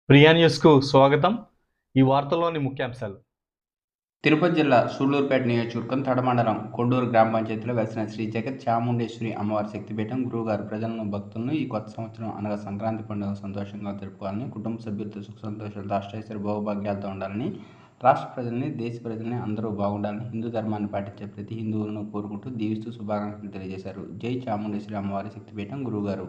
ప్రియా న్యూస్కు స్వాగతం. ఈ వార్తల్లోని ముఖ్యాంశాలు. తిరుపతి జిల్లా సూళ్లూరుపేట నియోజకవర్గం తడమండలం కొండూరు గ్రామ పంచాయతీలో వెలిసిన శ్రీ జగత్ చాముండేశ్వరి అమ్మవారి శక్తిపీఠం గురువుగారు ప్రజలను భక్తులను ఈ కొత్త సంవత్సరం అనగా సంక్రాంతి పండుగ సంతోషంగా జరుపుకోవాలని, కుటుంబ సభ్యులతో సుఖ సంతోషాలతో అష్టైశ్వర్య భోగభాగ్యాలతో ఉండాలని, రాష్ట్ర ప్రజల్ని దేశ ప్రజల్ని అందరూ బాగుండాలని హిందూ ధర్మాన్ని పాటించే ప్రతి హిందువులను కోరుకుంటూ దీవిస్తూ శుభాకాంక్షలు తెలియజేశారు. జై చాముండేశ్వరి అమ్మవారి శక్తిపీఠం గురువుగారు.